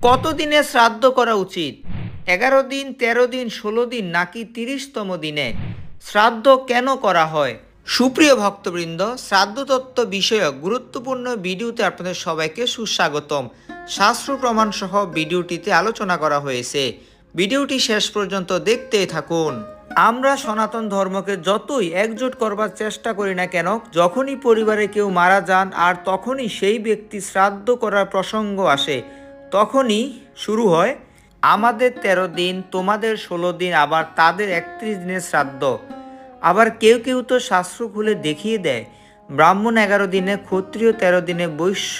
কত দিনে শ্রাদ্ধ করা উচিত? ১১ দিন, ১৩ দিন, ১৬ দিন নাকি ৩০তম দিনে? শ্রাদ্ধ কেন করা হয়? সুপ্রিয় ভক্তবৃন্দ, শ্রাদ্ধতত্ত্ব বিষয়ক গুরুত্বপূর্ণ ভিডিওতে আপনাদের সবাইকে সুস্বাগতম। শাস্ত্র প্রমাণ সহ ভিডিওটিতে আলোচনা করা হয়েছে। ভিডিওটি শেষ পর্যন্ত দেখতে থাকুন। আমরা সনাতন ধর্মকে যতই একজোট করবার চেষ্টা করি না কেন, যখনই পরিবারে কেউ মারা যান আর তখনই সেই ব্যক্তি শ্রাদ্ধ করার প্রসঙ্গ আসে, তখনই শুরু হয় আমাদের ১৩ দিন, তোমাদের ১৬ দিন, আবার তাদের ৩১ দিনের শ্রাদ্ধ। আবার কেউ কেউ তো শাস্ত্র খুলে দেখিয়ে দেয় ব্রাহ্মণ ১১ দিনে, ক্ষত্রিয় ১৩ দিনে, বৈশ্য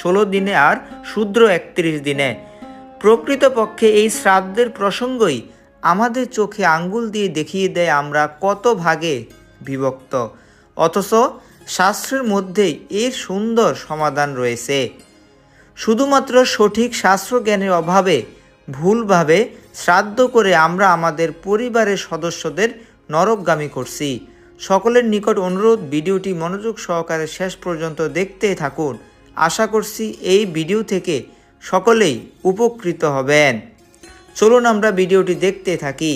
১৬ দিনে আর শূদ্র ৩১ দিনে। প্রকৃতপক্ষে এই শ্রাদ্ধের প্রসঙ্গই আমাদের চোখে আঙ্গুল দিয়ে দেখিয়ে দেয় আমরা কত ভাগে বিভক্ত, অথচ শাস্ত্রের মধ্যেই এর সুন্দর সমাধান রয়েছে। শুধুমাত্র সঠিক শাস্ত্রজ্ঞানের অভাবে ভুলভাবে শ্রাদ্ধ করে আমরা আমাদের পরিবারের সদস্যদের নরকগামী করছি। সকলের নিকট অনুরোধ, ভিডিওটি মনোযোগ সহকারে শেষ পর্যন্ত দেখতে থাকুন। আশা করছি এই ভিডিও থেকে সকলেই উপকৃত হবেন। চলুন আমরা ভিডিওটি দেখতে থাকি।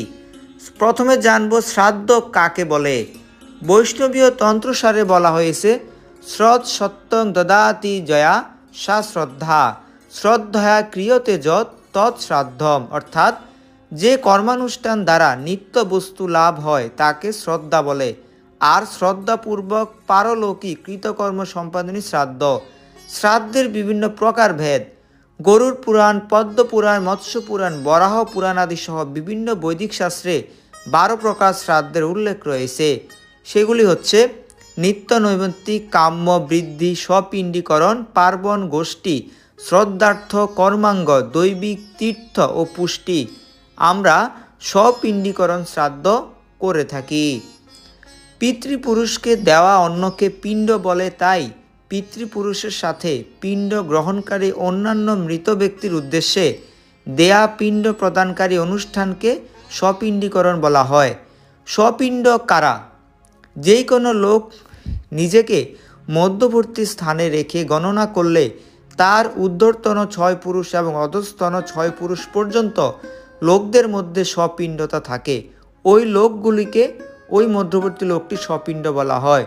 প্রথমে জানব শ্রাদ্ধ কাকে বলে। বৈষ্ণবীয় তন্ত্রসারে বলা হয়েছে, শ্রদ্ধ সত্যং দদাতি জয়া সা শ্রদ্ধা, শ্রদ্ধয়া ক্রিয়তে যৎ তৎ শ্রাদ্ধম। অর্থাৎ যে কর্মানুষ্ঠান দ্বারা নিত্য বস্তু লাভ হয় তাকে শ্রদ্ধা বলে, আর শ্রদ্ধাপূর্বক পারলৌকিক কৃতকর্ম সম্পাদনই শ্রাদ্ধ। শ্রাদ্ধের বিভিন্ন প্রকার ভেদ। গরুড় পুরাণ, পদ্ম পুরাণ, মৎস্য পুরাণ, বরাহ পুরাণ আদি সহ বিভিন্ন বৈদিক শাস্ত্রে 12 প্রকার শ্রাদ্ধের উল্লেখ রয়েছে। সেগুলি হচ্ছে নিত্য নৈমিত্তিক, কাম্য, বৃদ্ধি, স্বপিণ্ডীকরণ, পার্বণ, গোষ্ঠী, শ্রদ্ধার্থ, কর্মাঙ্গ, দৈবিক, তীর্থ ও পুষ্টি। আমরা স্বপিণ্ডীকরণ শ্রাদ্ধ করে থাকি। পিতৃপুরুষকে দেওয়া অন্নকে পিণ্ড বলে, তাই পিতৃপুরুষের সাথে পিণ্ড গ্রহণকারী অন্যান্য মৃত ব্যক্তির উদ্দেশ্যে দেয়া পিণ্ড প্রদানকারী অনুষ্ঠানকে স্বপিণ্ডীকরণ বলা হয়। স্বপিণ্ড কারা? যেই কোনো লোক নিজেকে মধ্যবর্তী স্থানে রেখে গণনা করলে তার ঊর্ধ্বতন 6 পুরুষ এবং অধস্তন 6 পুরুষ পর্যন্ত লোকদের মধ্যে স্বপিণ্ডতা থাকে, ওই লোকগুলিকে ওই মধ্যবর্তী লোকটি স্বপিণ্ড বলা হয়।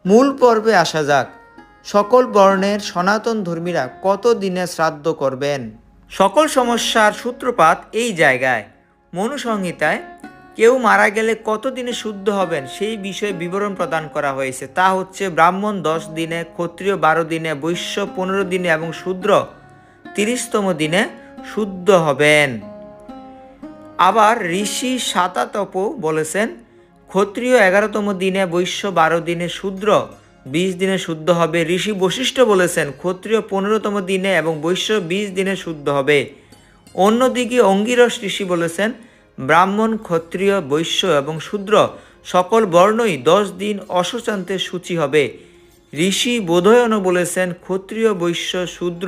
মূল পর্বে আসা যাক। সকল বর্ণের সনাতন ধর্মীরা কত দিনে শ্রাদ্ধ করবেন? সকল সমস্যার সূত্রপাত এই জায়গায়। মনুসংহিতায় কেউ মারা গেলে কত দিনে শুদ্ধ হবেন সেই বিষয়ে বিবরণ প্রদান করা হয়েছে। তা হচ্ছে ব্রাহ্মণ 10 দিনে, ক্ষত্রিয় 12 দিনে, বৈশ্য 15 দিনে এবং শূদ্র 30তম দিনে শুদ্ধ হবেন। আবার ঋষি শাতাতপ বলেছেন, ক্ষত্রিয় 11তম দিনে, বৈশ্য 12 দিনে, শূদ্র 20 দিনে শুদ্ধ হবে। ঋষি বশিষ্ঠ বলেছেন, ক্ষত্রিয় 15তম দিনে এবং বৈশ্য 20 দিনে শুদ্ধ হবে। অন্যদিকে অঙ্গিরস ঋষি বলেছেন, ব্রাহ্মণ, ক্ষত্রিয়, বৈশ্য এবং শূদ্র সকল বর্ণই 10 দিন অশোচান্তে সূচি হবে। ঋষি বোধয়ন বলেছেন, ক্ষত্রিয়, বৈশ্য, শূদ্র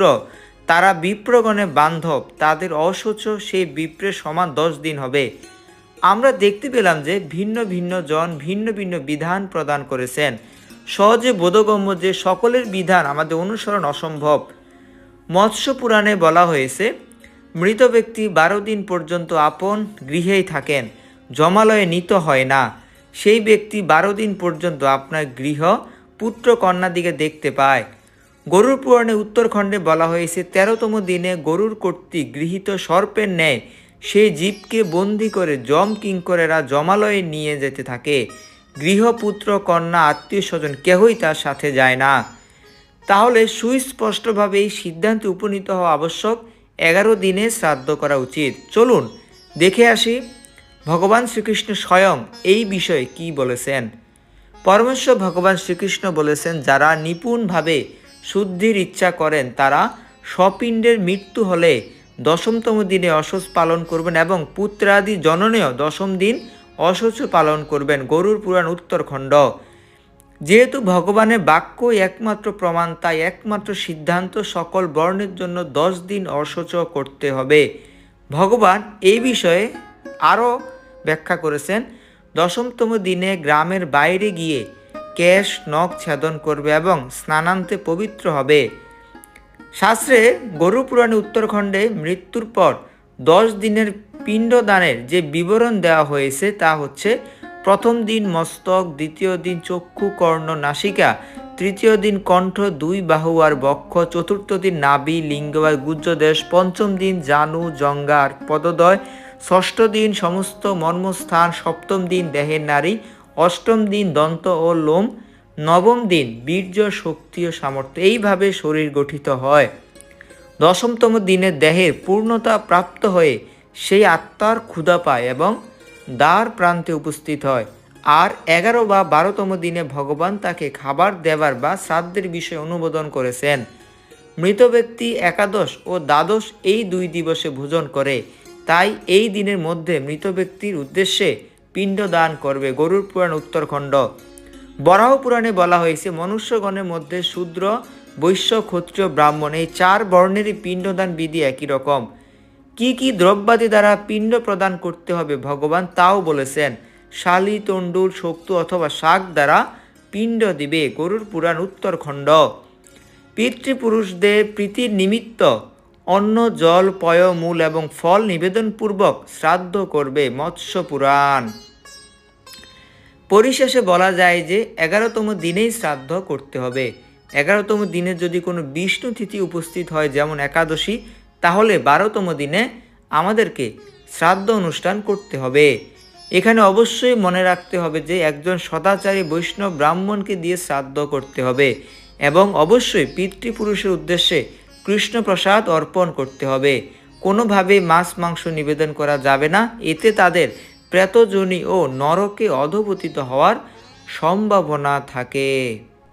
তারা বিপ্রগণে বান্ধব, তাদের অশোচ সেই বিপ্রের সমান 10 দিন হবে। আমরা দেখতে পেলাম যে ভিন্ন ভিন্ন জন ভিন্ন ভিন্ন বিধান প্রদান করেছেন। সহজে বোধগম্য যে সকলের বিধান আমাদের অনুসরণ অসম্ভব। মৎস্য পুরাণে বলা হয়েছে, মৃত ব্যক্তি 12 দিন পর্যন্ত আপন গৃহেই থাকেন, জমালয়ে নীত হয় না। সেই ব্যক্তি 12 দিন পর্যন্ত আপনার গৃহ পুত্র কন্যাদিকে দেখতে পায়। গরুর পুরাণে উত্তরখণ্ডে বলা হয়েছে, 13তম দিনে গরুর কর্তৃক গৃহীত সর্পের ন্যায় সেই জীবকে বন্দি করে যম কিঙ্করেরা জমালয়ে নিয়ে যেতে থাকে। গৃহপুত্র, কন্যা, আত্মীয় স্বজন কেহই তার সাথে যায় না। তাহলে সুস্পষ্টভাবে এই সিদ্ধান্তে উপনীত হওয়া আবশ্যক, 11 দিনে শ্রাদ্ধ করা উচিত। চলুন দেখে আসি ভগবান শ্রীকৃষ্ণ স্বয়ং এই বিষয়ে কি বলেছেন। পরমেশ্বর ভগবান শ্রীকৃষ্ণ বলেছেন, যারা নিপুণভাবে শুদ্ধির ইচ্ছা করেন তারা স্বপিণ্ডের মৃত্যু হলে 10তম দিনে অশৌচ পালন করবেন এবং পুত্রাদি জননেও 10ম দিন অশৌচ পালন করবেন। গরুর পুরাণ উত্তরখণ্ড। যেহেতু ভগবানের বাক্যই একমাত্র প্রমাণ, তাই একমাত্র সিদ্ধান্ত সকল বর্ণের জন্য 10 দিন অশৌচ করতে হবে। ভগবান এই বিষয়ে আরও ব্যাখ্যা করেছেন, 10তম দিনে গ্রামের বাইরে গিয়ে কেশ নখ ছেদন করবে এবং স্নানান্তে পবিত্র হবে। শাস্ত্রে গরু পুরাণে উত্তরখণ্ডে মৃত্যুর পর 10 দিনের পিণ্ডদানের যে বিবরণ দেওয়া হয়েছে তা হচ্ছে: প্রথম দিন মস্তক, দ্বিতীয় দিন চক্ষু, কর্ণ, নাসিকা, তৃতীয় দিন কণ্ঠ, 2 বাহু আর বক্ষ, চতুর্থ দিন নাভি, লিঙ্গ আর গুহ্যদেশ, পঞ্চম দিন জানু, জঙ্ঘা আর পদদ্বয়, ষষ্ঠ দিন সমস্ত মর্মস্থান, সপ্তম দিন দেহের নাড়ি, অষ্টম দিন দন্ত ও লোম, নবম দিন বীর্য, শক্তি ও সামর্থ্য। এইভাবে শরীর গঠিত হয়। দশমতম দিনে দেহের পূর্ণতা প্রাপ্ত হয়ে সেই আত্মার ক্ষুধা পায় এবং দ্বার প্রান্তে উপস্থিত হয়। আর 11 বা 12তম দিনে ভগবান তাকে খাবার দেবার বা শ্রাদ্ধের বিষয়ে অনুমোদন করেছেন। মৃত ব্যক্তি একাদশ ও দ্বাদশ এই 2 দিবসে ভোজন করে, তাই এই দিনের মধ্যে মৃত ব্যক্তির উদ্দেশ্যে পিণ্ড দান করবে। গরুড় পুরাণ উত্তরখণ্ড। বরাহ পুরাণে বলা হয়েছে, মনুষ্যগণের মধ্যে শূদ্র, বৈশ্য, ক্ষত্রিয়, ব্রাহ্মণ এই 4 বর্ণেরই পিণ্ডদান বিধি একই রকম। কি কি দ্রব্যাদি দ্বারা পিণ্ড প্রদান করতে হবে ভগবান তাও বলেছেন। শালি, তণ্ডুল, শক্তু অথবা শাক দ্বারা পিণ্ড দিবে। গরুড় পুরাণ উত্তরখণ্ড। পিতৃপুরুষদের প্রীতির নিমিত্ত অন্ন, জল, পয়, মূল এবং ফল নিবেদনপূর্বক শ্রাদ্ধ করবে। মৎস্য পুরাণ। পরিশেষে বলা যায় যে 11তম দিনেই শ্রাদ্ধ করতে হবে। 11তম দিনে যদি কোনো বিষ্ণু তিথি উপস্থিত হয়, যেমন একাদশী, তাহলে 12তম দিনে আমাদেরকে শ্রাদ্ধ অনুষ্ঠান করতে হবে। এখানে অবশ্যই মনে রাখতে হবে যে একজন সদাচারী বৈষ্ণব ব্রাহ্মণকে দিয়ে শ্রাদ্ধ করতে হবে এবং অবশ্যই পিতৃপুরুষের উদ্দেশ্যে কৃষ্ণপ্রসাদ অর্পণ করতে হবে। কোনোভাবে মাছ মাংস নিবেদন করা যাবে না, এতে তাদের প্রেতযোনি ও নরকে অধঃপতিত হওয়ার সম্ভাবনা থাকে।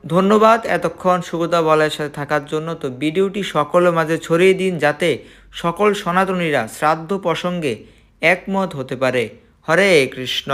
ধন্যবাদ এতক্ষণ সুগতা বলয়ের সাথে থাকার জন্য। তো ভিডিওটি সকলের মাঝে ছড়িয়ে দিন, যাতে সকল সনাতনীরা শ্রাদ্ধ প্রসঙ্গে একমত হতে পারে। হরে কৃষ্ণ।